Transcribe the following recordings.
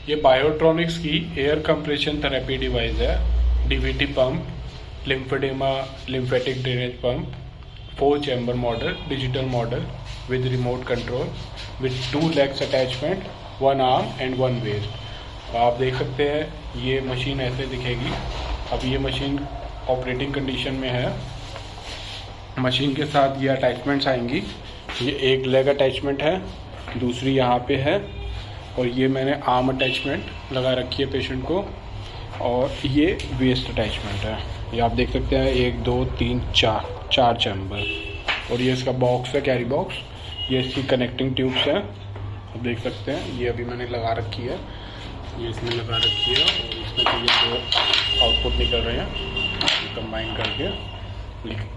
ये बायोट्रॉनिक्स की air compression therapy device है। DVT pump, lymphedema lymphatic drainage pump, 4 chamber model, digital model with remote control with 2 legs attachment, 1 arm and 1 waist. आप देख सकते हैं ये मशीन ऐसे दिखेगी। अब ये मशीन ऑपरेटिंग कंडीशन में है। मशीन के साथ ये अटैचमेंट्स आएंगी। ये एक लेग अटैचमेंट है, दूसरी यहाँ पे है, और ये मैंने आर्म अटैचमेंट लगा रखी है पेशेंट को, और ये वेस्ट अटैचमेंट है। ये आप देख सकते हैं 1 2 3 4 चैम्बर, और ये इसका बॉक्स है, कैरी बॉक्स। ये इसकी कनेक्टिंग ट्यूब्स हैं, आप देख सकते हैं। ये अभी मैंने लगा रखी है, ये इसमें लगा रखी है, और इसमें से ये 2 आउटपुट निकल रहे हैं कंबाइन करके।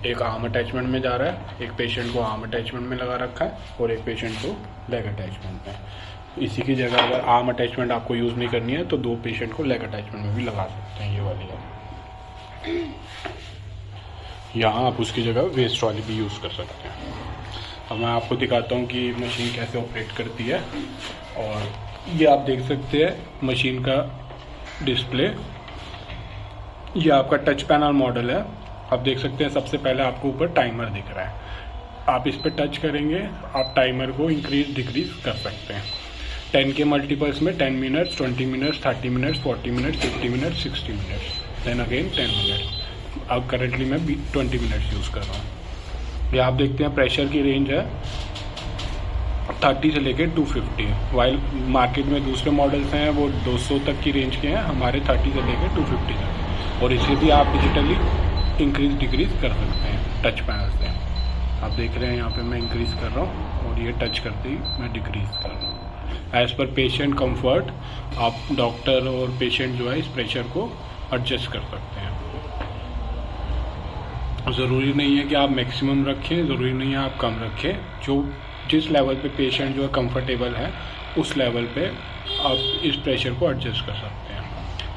एक आर्म अटैचमेंट में जा रहा है, एक पेशेंट को आर्म अटैचमेंट में लगा रखा है, और एक पेशेंट को लेग अटैचमेंट में। इसी की जगह अगर आर्म अटैचमेंट आपको यूज़ नहीं करनी है तो 2 पेशेंट को लेग अटैचमेंट में भी लगा सकते हैं। ये वाली है, यहाँ आप उसकी जगह वेस्ट वाली भी यूज़ कर सकते हैं। अब मैं आपको दिखाता हूँ कि मशीन कैसे ऑपरेट करती है। और ये आप देख सकते हैं मशीन का डिस्प्ले। ये आपका टच पैनल मॉडल है। आप देख सकते हैं सबसे पहले आपको ऊपर टाइमर दिख रहा है। आप इस पर टच करेंगे, आप टाइमर को इंक्रीज डिक्रीज कर सकते हैं। 10 के मल्टीपल्स में 10 minutes, 20 minutes, 30 minutes, 40 minutes, 50 minutes, 60 minutes, then again 10 minutes. अब करेंटली मैं 20 मिनट्स यूज़ कर रहा हूँ। ये आप देखते हैं प्रेशर की रेंज है 30 से लेकर 250, वाइल मार्केट में दूसरे मॉडल्स हैं वो 200 तक की रेंज के हैं, हमारे 30 से लेकर 250 तक। और इसे भी आप डिजिटली इंक्रीज डिक्रीज कर सकते हैं टच पैनल से। आप देख रहे हैं यहाँ पे मैं इंक्रीज़ कर रहा हूँ, और ये टच करते ही मैं डिक्रीज़ कर रहा हूँ। एज़ पर पेशेंट कंफर्ट आप डॉक्टर और पेशेंट जो है इस प्रेशर को एडजस्ट कर सकते हैं। ज़रूरी नहीं है कि आप मैक्सिमम रखें, ज़रूरी नहीं है आप कम रखें। जो जिस लेवल पे पेशेंट जो है कंफर्टेबल है उस लेवल पे आप इस प्रेशर को एडजस्ट कर सकते हैं।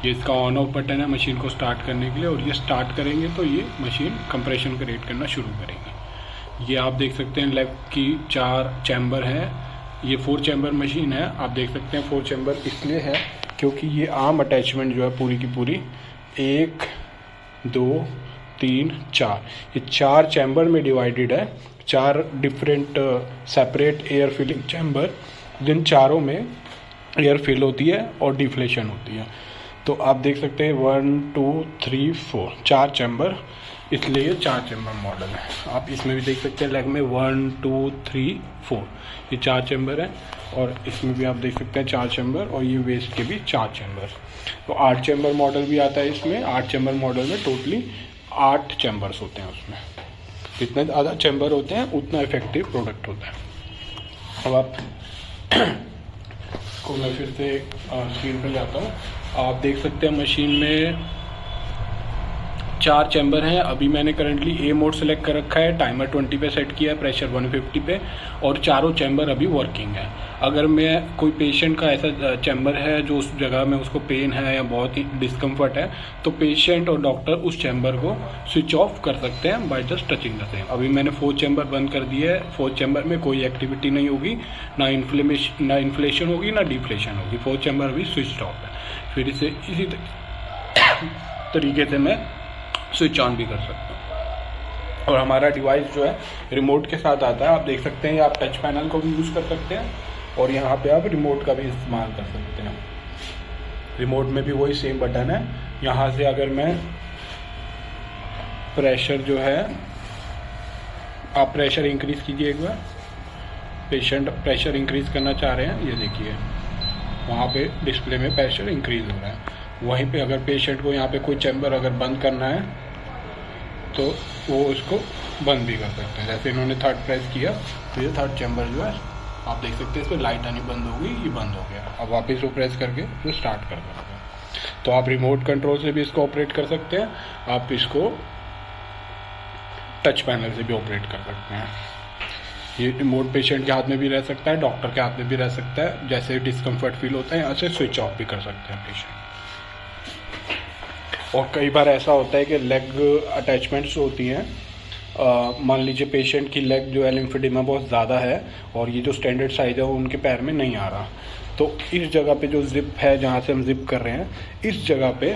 ये इसका ऑन ऑफ बटन है मशीन को स्टार्ट करने के लिए, और ये स्टार्ट करेंगे तो ये मशीन कंप्रेशन क्रिएट करना शुरू करेगी। ये आप देख सकते हैं लेग की 4 चैम्बर है। ये 4 चैम्बर मशीन है। आप देख सकते हैं 4 चैम्बर इसलिए है क्योंकि ये आर्म अटैचमेंट जो है पूरी की पूरी 1 2 3 4 ये 4 चैम्बर में डिवाइडेड है। 4 different separate air filling chamber, जिन चारों में एयर फिल होती है और डिफ्लेशन होती है। तो आप देख सकते हैं 1 2 3 4 4 चैम्बर, इसलिए ये 4 चैम्बर मॉडल है। आप इसमें भी देख सकते हैं लेग में 1 2 3 4 ये 4 चैम्बर है, और इसमें भी आप देख सकते हैं 4 चैम्बर, और ये वेस्ट के भी 4 चैम्बर। तो 8 चैम्बर मॉडल भी आता है इसमें। 8 चैम्बर मॉडल में टोटली 8 चैम्बर्स होते हैं उसमें। जितने ज़्यादा चैम्बर होते हैं उतना इफेक्टिव प्रोडक्ट होता है। अब आप को मैं फिर से स्क्रीन पर जाता हूँ। आप देख सकते हैं मशीन में 4 चैम्बर हैं। अभी मैंने करंटली ए मोड सेलेक्ट कर रखा है, टाइमर 20 पे सेट किया है, प्रेशर 150 पे, और चारों चैम्बर अभी वर्किंग है। अगर मैं कोई पेशेंट का ऐसा चैम्बर है जो उस जगह में उसको पेन है या बहुत ही डिस्कम्फर्ट है, तो पेशेंट और डॉक्टर उस चैम्बर को स्विच ऑफ कर सकते हैं by just touching the same. अभी मैंने 4 चैम्बर बंद कर दिए है। 4 चैम्बर में कोई एक्टिविटी नहीं होगी, ना इन्फ्लेशन होगी ना डिफ्लेशन होगी। 4 चैम्बर अभी स्विच ऑफ है। फिर इसे इसी तरीके से मैं स्विच ऑन भी कर सकते हैं। और हमारा डिवाइस जो है रिमोट के साथ आता है। आप देख सकते हैं आप टच पैनल को भी यूज़ कर सकते हैं, और यहाँ पे आप रिमोट का भी इस्तेमाल कर सकते हैं। रिमोट में भी वही सेम बटन है। यहाँ से अगर मैं प्रेशर जो है, आप प्रेशर इंक्रीज़ कीजिए एक बार। पेशेंट प्रेशर इंक्रीज़ करना चाह रहे हैं, ये देखिए वहाँ पे डिस्प्ले में प्रेशर इंक्रीज़ हो रहा है। वहीं पे अगर पेशेंट को यहाँ पे कोई चैम्बर अगर बंद करना है तो वो उसको बंद भी कर सकते हैं। जैसे इन्होंने 3rd प्रेस किया तो ये 3rd चैम्बर जो है आप देख सकते हैं, इस पर लाइट आनी बंद हो गई, ये बंद हो गया। अब वापस वो प्रेस करके वो स्टार्ट कर सकते हैं। तो आप रिमोट कंट्रोल से भी इसको ऑपरेट कर सकते हैं, आप इसको टच पैनल से भी ऑपरेट कर सकते हैं। ये रिमोट पेशेंट के हाथ में भी रह सकता है, डॉक्टर के हाथ में भी रह सकता है। जैसे डिस्कम्फर्ट फील होता है यहाँ से स्विच ऑफ भी कर सकते हैं पेशेंट। और कई बार ऐसा होता है कि लेग अटैचमेंट्स होती हैं, मान लीजिए पेशेंट की लेग जो है लिम्फेडेमा बहुत ज़्यादा है और ये जो स्टैंडर्ड साइज़ है वो उनके पैर में नहीं आ रहा, तो इस जगह पे जो जिप है, जहाँ से हम जिप कर रहे हैं, इस जगह पे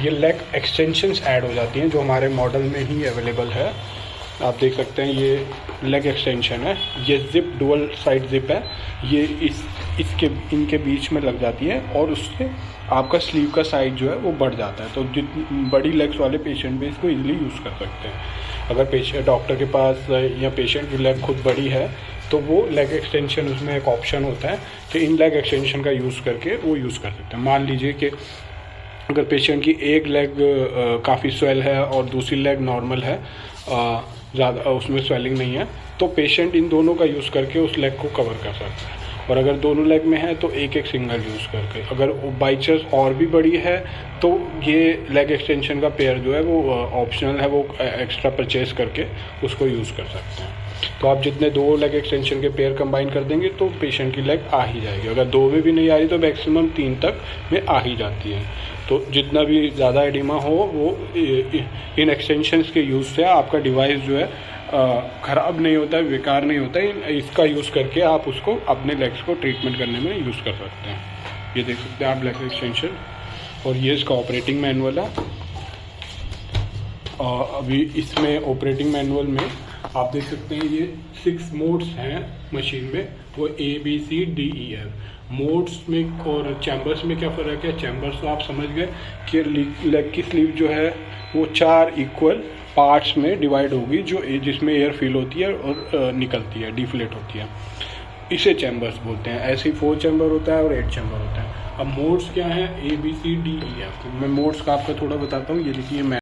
ये लेग एक्सटेंशंस ऐड हो जाती हैं, जो हमारे मॉडल में ही अवेलेबल है। आप देख सकते हैं ये लेग एक्सटेंशन है, ये जिप डुअल साइड जिप है, ये इनके बीच में लग जाती है और उससे आपका स्लीव का साइज जो है वो बढ़ जाता है। तो बड़ी लेग्स वाले पेशेंट भी इसको इजीली यूज़ कर सकते हैं। अगर डॉक्टर के पास या पेशेंट की लेग खुद बड़ी है तो वो लेग एक्सटेंशन, उसमें एक ऑप्शन होता है कि इन लेग एक्सटेंशन का यूज़ करके वो यूज़ कर सकते हैं। मान लीजिए कि अगर पेशेंट की एक लेग काफ़ी स्वेल है और दूसरी लेग नॉर्मल है, ज़्यादा उसमें स्वेलिंग नहीं है, तो पेशेंट इन दोनों का यूज़ करके उस लेग को कवर कर सकता है। और अगर दोनों लेग में है तो एक एक सिंगल यूज़ करके। अगर बाई चांस और भी बड़ी है तो ये लेग एक्सटेंशन का पेयर जो है वो ऑप्शनल है, वो एक्स्ट्रा परचेज करके उसको यूज़ कर सकते हैं। तो आप जितने 2 लेग एक्सटेंशन के पेयर कंबाइन कर देंगे तो पेशेंट की लेग आ ही जाएगी। अगर 2 में भी नहीं आ रही तो मैक्सिमम 3 तक में आ ही जाती है। तो जितना भी ज़्यादा एडिमा हो वो इन एक्सटेंशंस के यूज़ से आपका डिवाइस जो है ख़राब नहीं होता है, बेकार नहीं होता है। इसका यूज़ करके आप उसको अपने लेग्स को ट्रीटमेंट करने में यूज़ कर सकते हैं। ये देख सकते हैं आप लेग एक्सटेंशन, और ये इसका ऑपरेटिंग मैनुअल है। अभी इसमें ऑपरेटिंग मैनुअल में आप देख सकते हैं ये 6 मोड्स हैं मशीन में, वो ABCDEF। मोड्स में और चैम्बर्स में क्या फ़र्क है? चैम्बर्स तो आप समझ गए कि लेग की स्लीव जो है वो 4 इक्वल पार्ट्स में डिवाइड होगी, जिसमें एयर फिल होती है और निकलती है, डिफ्लेट होती है। इसे चैम्बर्स बोलते हैं। ऐसे ही 4 चैम्बर होता है और 8 चैम्बर होता है। अब मोड्स क्या है? ABCDEF। मैं मोड्स का आपको थोड़ा बताता हूँ। ये देखिए मैं